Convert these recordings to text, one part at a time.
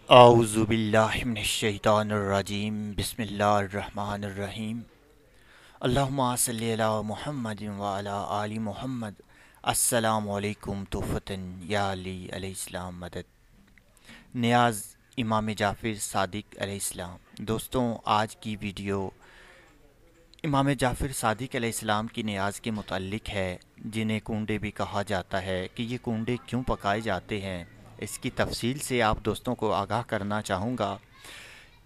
اعوذ باللہ من الشیطان الرجیم بسم اللہ الرحمن الرحیم اللہم صلی علی محمد وعلی آل محمد السلام علیکم توفتن یا علی علیہ السلام مدد نیاز امام جعفر صادق علیہ السلام۔ دوستوں، آج کی ویڈیو امام جعفر صادق علیہ السلام کی نیاز کے متعلق ہے، جنہیں کنڈے بھی کہا جاتا ہے کہ یہ کنڈے کیوں پکائے جاتے ہیں، اس کی تفصیل سے آپ دوستوں کو آگاہ کرنا چاہوں گا۔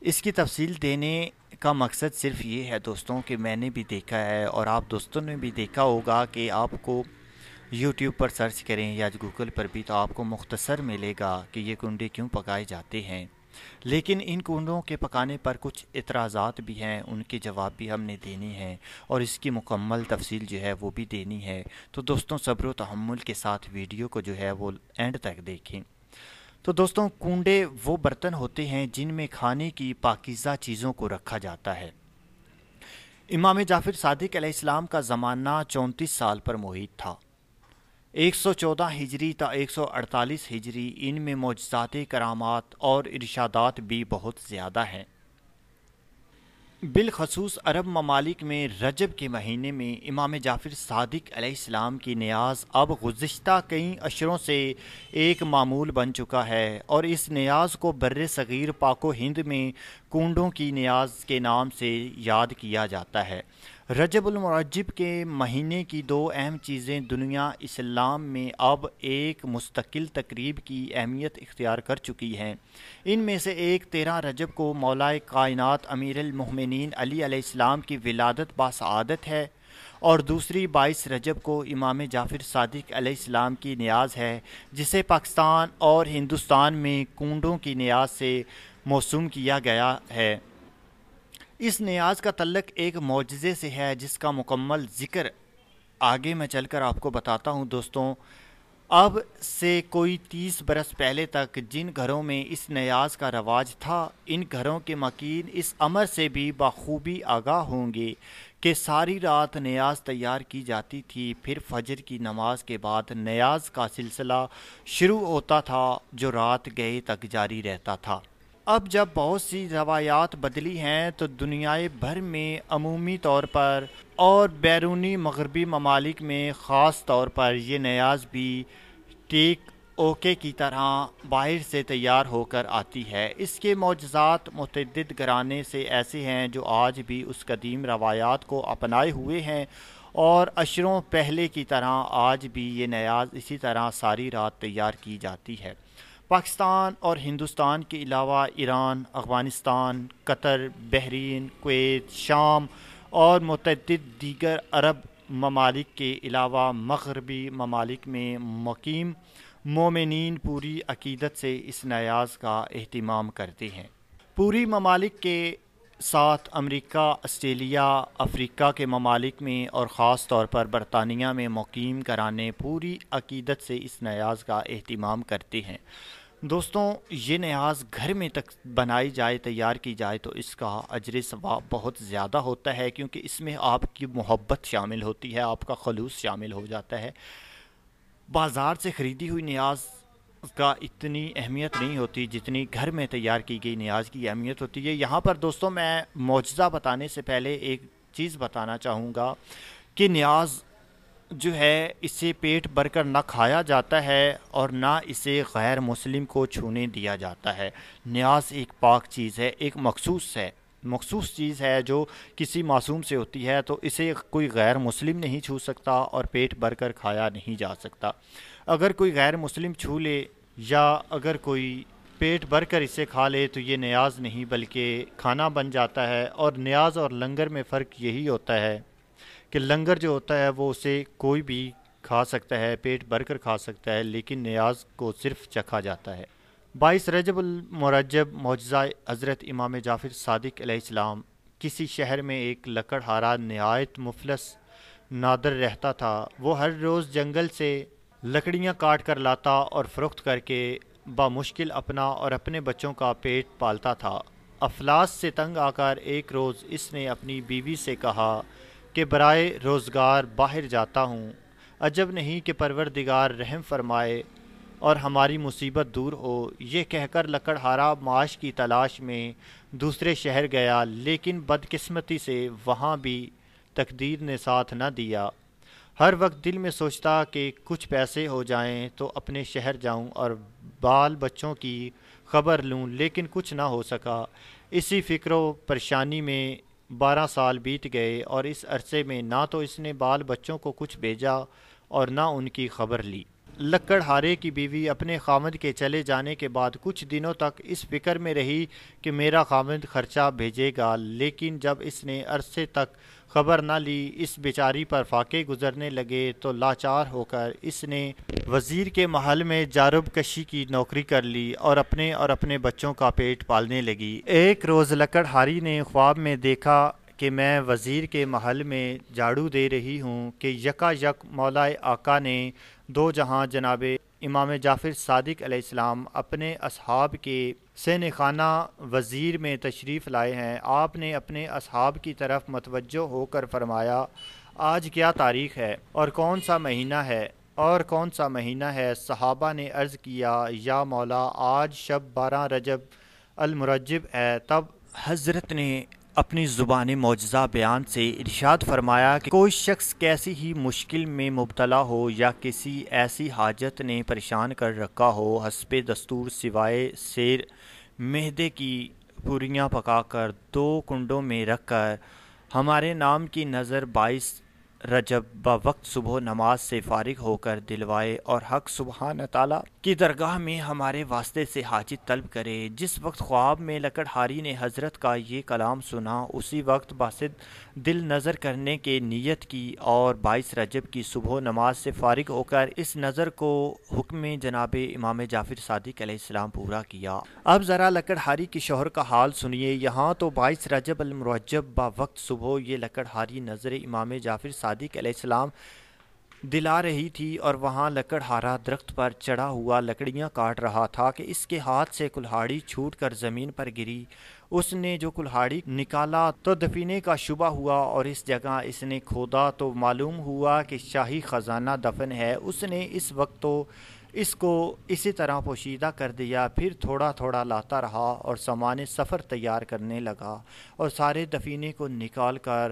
اس کی تفصیل دینے کا مقصد صرف یہ ہے دوستوں کہ میں نے بھی دیکھا ہے اور آپ دوستوں نے بھی دیکھا ہوگا کہ آپ کو یوٹیوب پر سرچ کریں یا گوگل پر بھی تو آپ کو مختصر ملے گا کہ یہ کنڈے کیوں پکائے جاتے ہیں، لیکن ان کنڈوں کے پکانے پر کچھ اعتراضات بھی ہیں، ان کے جواب بھی ہم نے دینے ہیں اور اس کی مکمل تفصیل جو ہے وہ بھی دینی ہے۔ تو دوستوں، صبر و تحمل کے ساتھ ویڈیو کو جو ہے وہ اینڈ تک دیکھیں۔ تو دوستوں، کنڈے وہ برتن ہوتے ہیں جن میں کھانے کی پاکیزہ چیزوں کو رکھا جاتا ہے۔ امام جعفر صادق علیہ السلام کا زمانہ 34 سال پر محیط تھا، 114 ہجری تا 148 ہجری۔ ان میں معجزات، کرامات اور ارشادات بھی بہت زیادہ ہیں۔ بالخصوص عرب ممالک میں رجب کے مہینے میں امام جعفر صادق علیہ السلام کی نیاز اب گزشتہ کئی اشروں سے ایک معمول بن چکا ہے، اور اس نیاز کو بر صغیر پاک و ہند میں کنڈوں کی نیاز کے نام سے یاد کیا جاتا ہے۔ رجب المرجب کے مہینے کی دو اہم چیزیں دنیا اسلام میں اب ایک مستقل تقریب کی اہمیت اختیار کر چکی ہیں۔ ان میں سے ایک 13 رجب کو مولائے کائنات امیر المومنین علی علیہ السلام کی ولادت باسعادت ہے، اور دوسری 22 رجب کو امام جعفر صادق علیہ السلام کی نیاز ہے، جسے پاکستان اور ہندوستان میں کنڈوں کی نیاز سے موسوم کیا گیا ہے۔ اس نیاز کا تعلق ایک معجزے سے ہے جس کا مکمل ذکر آگے میں چل کر آپ کو بتاتا ہوں۔ دوستوں، اب سے کوئی 30 برس پہلے تک جن گھروں میں اس نیاز کا رواج تھا، ان گھروں کے مکین اس امر سے بھی بخوبی آگاہ ہوں گے کہ ساری رات نیاز تیار کی جاتی تھی، پھر فجر کی نماز کے بعد نیاز کا سلسلہ شروع ہوتا تھا جو رات گئے تک جاری رہتا تھا۔ اب جب بہت سی روایات بدلی ہیں تو دنیائے بھر میں عمومی طور پر اور بیرونی مغربی ممالک میں خاص طور پر یہ نیاز بھی ٹیک اوکے کی طرح باہر سے تیار ہو کر آتی ہے۔ اس کے معجزات متعدد گھرانے سے ایسے ہیں جو آج بھی اس قدیم روایات کو اپنائے ہوئے ہیں، اور اشروں پہلے کی طرح آج بھی یہ نیاز اسی طرح ساری رات تیار کی جاتی ہے۔ پاکستان اور ہندوستان کے علاوہ ایران، افغانستان، قطر، بحرین، کویت، شام اور متعدد دیگر عرب ممالک کے علاوہ مغربی ممالک میں مقیم مومنین پوری عقیدت سے اس نیاز کا اہتمام کرتے ہیں۔ پوری ممالک کے ساتھ امریکہ، آسٹریلیا، افریقہ کے ممالک میں اور خاص طور پر برطانیہ میں مقیم گھرانے پوری عقیدت سے اس نیاز کا اہتمام کرتے ہیں۔ دوستوں، یہ نیاز گھر میں تک بنائی جائے، تیار کی جائے تو اس کا اجر ثواب بہت زیادہ ہوتا ہے، کیونکہ اس میں آپ کی محبت شامل ہوتی ہے، آپ کا خلوص شامل ہو جاتا ہے۔ بازار سے خریدی ہوئی نیاز کا اتنی اہمیت نہیں ہوتی جتنی گھر میں تیار کی گئی نیاز کی اہمیت ہوتی ہے۔ یہاں پر دوستوں، میں معجزہ بتانے سے پہلے ایک چیز بتانا چاہوں گا کہ نیاز جو ہے اسے پیٹ بھر کر نہ کھایا جاتا ہے اور نہ اسے غیر مسلم کو چھونے دیا جاتا ہے۔ نیاز ایک پاک چیز ہے، ایک مخصوص چیز ہے جو کسی معصوم سے ہوتی ہے، تو اسے کوئی غیر مسلم نہیں چھو سکتا اور پیٹ بھر کر کھایا نہیں جا سکتا۔ اگر کوئی غیر مسلم چھو لے یا اگر کوئی پیٹ بھر کر اسے کھا لے تو یہ نیاز نہیں بلکہ کھانا بن جاتا ہے۔ اور نیاز اور لنگر میں فرق یہی ہوتا ہے کہ لنگر جو ہوتا ہے وہ اسے کوئی بھی کھا سکتا ہے، پیٹ بھر کر کھا سکتا ہے، لیکن نیاز کو صرف چکھا جاتا ہے۔ 22 رجب المرجب معجزہ حضرت امام جعفر صادق علیہ السلام۔ کسی شہر میں ایک لکڑہارا نہایت مفلس نادر رہتا تھا۔ وہ ہر روز جنگل سے لکڑیاں کاٹ کر لاتا اور فروخت کر کے بامشکل اپنا اور اپنے بچوں کا پیٹ پالتا تھا۔ افلاس سے تنگ آ کر ایک روز اس نے اپنی بیوی سے کہا کہ برائے روزگار باہر جاتا ہوں، عجب نہیں کہ پروردگار رحم فرمائے اور ہماری مصیبت دور ہو۔ یہ کہہ کر لکڑہارا معاش کی تلاش میں دوسرے شہر گیا، لیکن بدقسمتی سے وہاں بھی تقدیر نے ساتھ نہ دیا۔ ہر وقت دل میں سوچتا کہ کچھ پیسے ہو جائیں تو اپنے شہر جاؤں اور بال بچوں کی خبر لوں، لیکن کچھ نہ ہو سکا۔ اسی فکر و پریشانی میں 12 سال بیت گئے، اور اس عرصے میں نہ تو اس نے بال بچوں کو کچھ بھیجا اور نہ ان کی خبر لی۔ لکڑہارے کی بیوی اپنے خامند کے چلے جانے کے بعد کچھ دنوں تک اس فکر میں رہی کہ میرا خامند خرچہ بھیجے گا، لیکن جب اس نے عرصے تک خبر نہ لی، اس بیچاری پر فاقے گزرنے لگے، تو لاچار ہو کر اس نے وزیر کے محل میں جارب کشی کی نوکری کر لی اور اپنے بچوں کا پیٹ پالنے لگی۔ ایک روز لکڑہاری نے خواب میں دیکھا کہ میں وزیر کے محل میں جھاڑو دے رہی ہوں کہ یکا یک مولا آقا نے دو جہاں جناب امام جعفر صادق علیہ السلام اپنے اصحاب کے سینہ خانہ وزیر میں تشریف لائے ہیں۔ آپ نے اپنے اصحاب کی طرف متوجہ ہو کر فرمایا، آج کیا تاریخ ہے اور کون سا مہینہ ہے؟ صحابہ نے عرض کیا، یا مولا، آج شب 12 رجب المرجب ہے۔ تب حضرت نے اپنی زبان معجزہ بیان سے ارشاد فرمایا کہ کوئی شخص کیسی ہی مشکل میں مبتلا ہو یا کسی ایسی حاجت نے پریشان کر رکھا ہو، حسب دستور سوائے سیر معدے کی پوریاں پکا کر 2 کنڈوں میں رکھ کر ہمارے نام کی نظر 22 رجب بوقت صبح نماز سے فارغ ہو کر دلوائے اور حق سبحانہ تعالیٰ کی درگاہ میں ہمارے واسطے سے حاجت طلب کرے۔ جس وقت خواب میں لکڑہاری نے حضرت کا یہ کلام سنا، اسی وقت باسط دل نظر کرنے کی نیت کی اور 22 رجب کی صبح نماز سے فارغ ہو کر اس نظر کو حکم جناب امام جعفر صادق علیہ السلام پورا کیا۔ اب ذرا لکڑہاری کے شوہر کا حال سنیے۔ یہاں تو 22 رجب المرجب بوقت صبح یہ لکڑہاری نظر امام جعفر صادق علیہ السلام دلا رہی تھی، اور وہاں لکڑہارا درخت پر چڑھا ہوا لکڑیاں کاٹ رہا تھا کہ اس کے ہاتھ سے کلہاڑی چھوٹ کر زمین پر گری۔ اس نے جو کلہاڑی نکالا تو دفینے کا شبہ ہوا، اور اس جگہ اس نے کھودا تو معلوم ہوا کہ شاہی خزانہ دفن ہے۔ اس نے اس وقت تو اس کو اسی طرح پوشیدہ کر دیا، پھر تھوڑا تھوڑا لاتا رہا اور سامان سفر تیار کرنے لگا، اور سارے دفینے کو نکال کر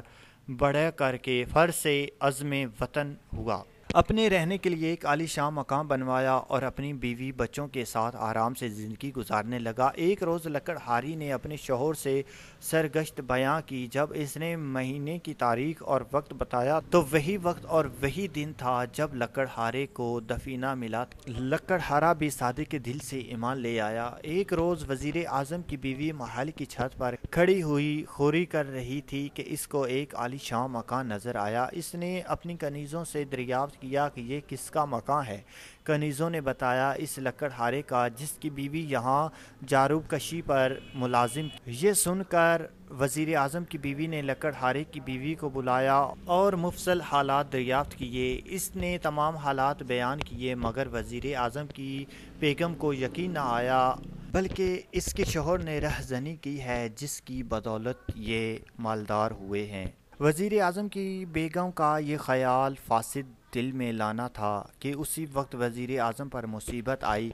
بڑا کر کے فر سے عزم وطن ہوا۔ اپنے رہنے کے لیے ایک عالی شان مکان بنوایا اور اپنی بیوی بچوں کے ساتھ آرام سے زندگی گزارنے لگا۔ ایک روز لکڑہاری نے اپنے شوہر سے سرگشت بیان کی۔ جب اس نے مہینے کی تاریخ اور وقت بتایا تو وہی وقت اور وہی دن تھا جب لکڑہارے کو دفینہ ملا۔ لکڑہارا بھی صادق دل سے ایمان لے آیا۔ ایک روز وزیر اعظم کی بیوی محل کی چھت پر کھڑی ہوئی خوری کر رہی تھی کہ اس کو ایک عالی شان مکان نظر آیا۔ اس نے اپنی کنیزوں سے دریافت کیا کہ یہ کس کا مکان ہے۔ کنیزوں نے بتایا، اس لکڑہارے کا، جس کی بیوی یہاں جاروب کشی پر ملازم تھی۔ یہ سن کر وزیر اعظم کی بیوی نے لکڑہارے کی بیوی کو بلایا اور مفصل حالات دریافت کیے۔ اس نے تمام حالات بیان کیے، مگر وزیر اعظم کی بیگم کو یقین نہ آیا، بلکہ اس کے شوہر نے رہزنی کی ہے جس کی بدولت یہ مالدار ہوئے ہیں۔ وزیر اعظم کی بیگم کا یہ خیال فاسد دل میں لانا تھا کہ اسی وقت وزیر اعظم پر مصیبت آئی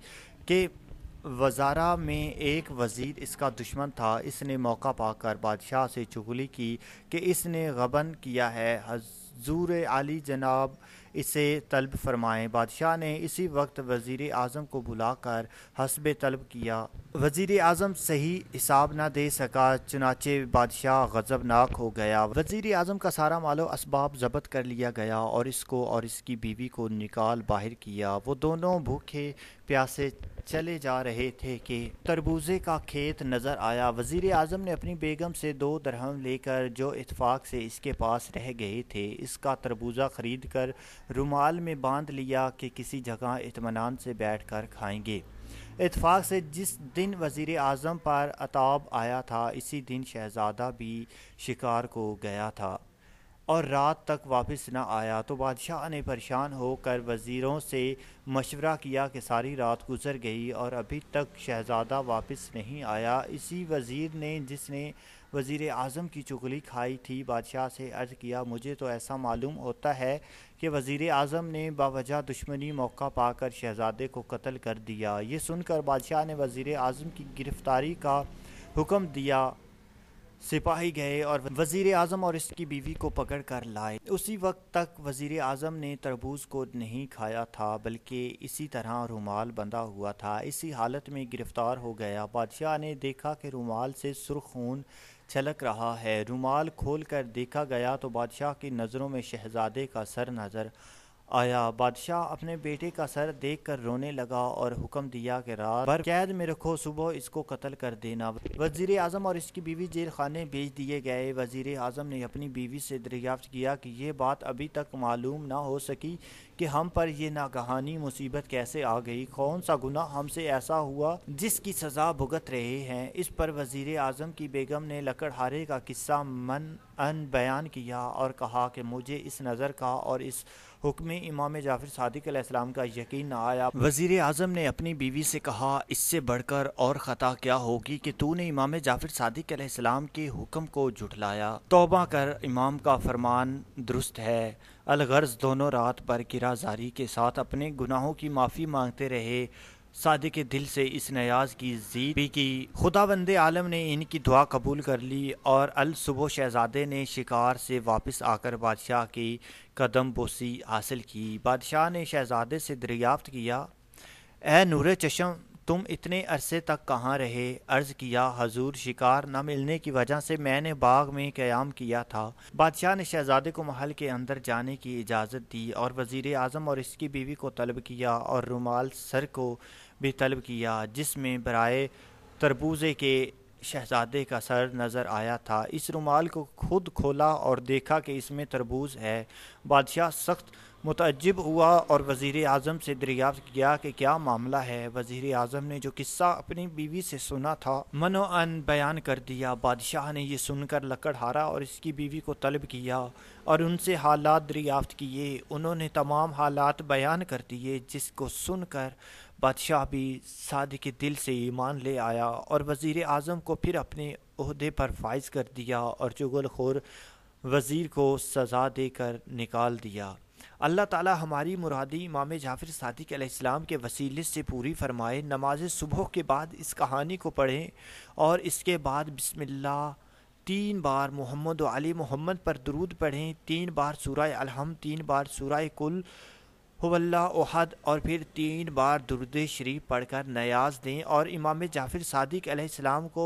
کہ وزارہ میں ایک وزیر اس کا دشمن تھا۔ اس نے موقع پا کر بادشاہ سے چغلی کی کہ اس نے غبن کیا ہے، حضور عالی جناب اسے طلب فرمائیں۔ بادشاہ نے اسی وقت وزیر اعظم کو بلا کر حسب طلب کیا۔ وزیر اعظم صحیح حساب نہ دے سکا، چنانچہ بادشاہ غضبناک ہو گیا۔ وزیر اعظم کا سارا مال و اسباب ضبط کر لیا گیا اور اس کو اور اس کی بیوی کو نکال باہر کیا۔ وہ دونوں بھوکے پیاسے چلے جا رہے تھے کہ تربوزے کا کھیت نظر آیا۔ وزیر اعظم نے اپنی بیگم سے 2 درہم لے کر، جو اتفاق سے اس کے پاس رہ گئے تھے، اس کا تربوزہ خرید کر رومال میں باندھ لیا کہ کسی جگہ اطمینان سے بیٹھ کر کھائیں گے۔ اتفاق سے جس دن وزیر اعظم پر عتاب آیا تھا، اسی دن شہزادہ بھی شکار کو گیا تھا اور رات تک واپس نہ آیا، تو بادشاہ نے پریشان ہو کر وزیروں سے مشورہ کیا کہ ساری رات گزر گئی اور ابھی تک شہزادہ واپس نہیں آیا۔ اسی وزیر نے، جس نے وزیر اعظم کی چغلی کھائی تھی۔ بادشاہ سے عرض کیا مجھے تو ایسا معلوم ہوتا ہے کہ وزیر اعظم نے باوجہ دشمنی موقع پا کر شہزادے کو قتل کر دیا۔ یہ سن کر بادشاہ نے وزیر اعظم کی گرفتاری کا حکم دیا۔ سپاہی گئے اور وزیر اعظم اور اس کی بیوی کو پکڑ کر لائے۔ اسی وقت تک وزیر اعظم نے تربوز کو نہیں کھایا تھا بلکہ اسی طرح رومال بندھا ہوا تھا۔ اسی حالت میں گرفتار ہو گیا۔ بادشاہ نے دیکھا کہ رومال سے سرخ خون چھلک رہا ہے۔ رومال کھول کر دیکھا گیا تو بادشاہ کی نظروں میں شہزادے کا سر نظر آیا۔ بادشاہ اپنے بیٹے کا سر دیکھ کر رونے لگا اور حکم دیا کہ رات بھر قید میں رکھو، صبح اس کو قتل کر دینا۔ وزیر اعظم اور اس کی بیوی جیل خانے بھیج دیے گئے۔ وزیر اعظم نے اپنی بیوی سے دریافت کیا کہ یہ بات ابھی تک معلوم نہ ہو سکی کہ ہم پر یہ ناگہانی مصیبت کیسے آ گئی، کون سا گناہ ہم سے ایسا ہوا جس کی سزا بھگت رہے ہیں۔ اس پر وزیر اعظم کی بیگم نے لکڑہارے کا قصہ بیان کیا اور کہا کہ مجھے اس نظر کا اور اس حکم امام جعفر صادق علیہ السلام کا یقین نہ آیا۔ وزیر اعظم نے اپنی بیوی سے کہا اس سے بڑھ کر اور خطا کیا ہوگی کہ تو نے امام جعفر صادق علیہ السلام کے حکم کو جھٹلایا۔ توبہ کر، امام کا فرمان درست ہے۔ الغرض دونوں رات بھر کرا زاری کے ساتھ اپنے گناہوں کی معافی مانگتے رہے۔ صادق دل سے اس نیاز کی زید بھی کی۔ خداوند عالم نے ان کی دعا قبول کر لی اور الصبح شہزادے نے شکار سے واپس آ کر بادشاہ کی قدم بوسی حاصل کی۔ بادشاہ نے شہزادے سے دریافت کیا اے نور چشم تم اتنے عرصے تک کہاں رہے؟ عرض کیا حضور شکار نہ ملنے کی وجہ سے میں نے باغ میں قیام کیا تھا۔ بادشاہ نے شہزادے کو محل کے اندر جانے کی اجازت دی اور وزیر اعظم اور اس کی بیوی کو طلب کیا اور رومال سر کو بھی طلب کیا جس میں برائے تربوزے کے شہزادے کا سر نظر آیا تھا۔ اس رومال کو خود کھولا اور دیکھا کہ اس میں تربوز ہے۔ بادشاہ سخت متعجب ہوا اور وزیر اعظم سے دریافت کیا کہ کیا معاملہ ہے۔ وزیر اعظم نے جو قصہ اپنی بیوی سے سنا تھا منوعاً بیان کر دیا۔ بادشاہ نے یہ سن کر لکڑہارا اور اس کی بیوی کو طلب کیا اور ان سے حالات دریافت کیے۔ انہوں نے تمام حالات بیان کر دیے جس کو سن کر بادشاہ بھی صادق دل سے ایمان لے آیا اور وزیر اعظم کو پھر اپنے عہدے پر فائز کر دیا اور چغل خور وزیر کو سزا دے کر نکال دیا۔ اللہ تعالی ہماری مرادی امام جعفر صادق علیہ السلام کے وسیلے سے پوری فرمائے۔ نماز صبح کے بعد اس کہانی کو پڑھیں اور اس کے بعد بسم اللہ 3 بار محمد و علی محمد پر درود پڑھیں، 3 بار سورہ الحمد، 3 بار سورہ کل هو اللہ احد اور پھر 3 بار درود شریف پڑھ کر نیاز دیں اور امام جعفر صادق علیہ السلام کو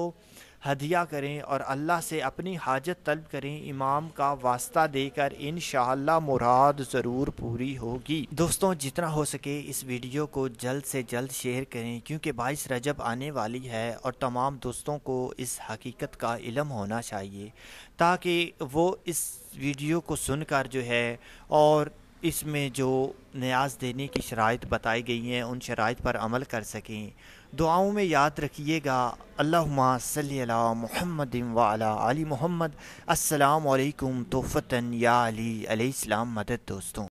ہدیہ کریں اور اللہ سے اپنی حاجت طلب کریں۔ امام کا واسطہ دے کر انشاءاللہ مراد ضرور پوری ہوگی۔ دوستوں جتنا ہو سکے اس ویڈیو کو جلد سے جلد شیئر کریں کیونکہ 22 رجب آنے والی ہے اور تمام دوستوں کو اس حقیقت کا علم ہونا چاہیے تاکہ وہ اس ویڈیو کو سن کر جو ہے اور اس میں جو نیاز دینے کی شرائط بتائی گئی ہیں ان شرائط پر عمل کر سکیں۔ دعاؤں میں یاد رکھیے گا اللہم صلی علی محمد وعلی آل محمد۔ السلام علیکم توفتاً یا علی علیہ السلام مدد دوستوں۔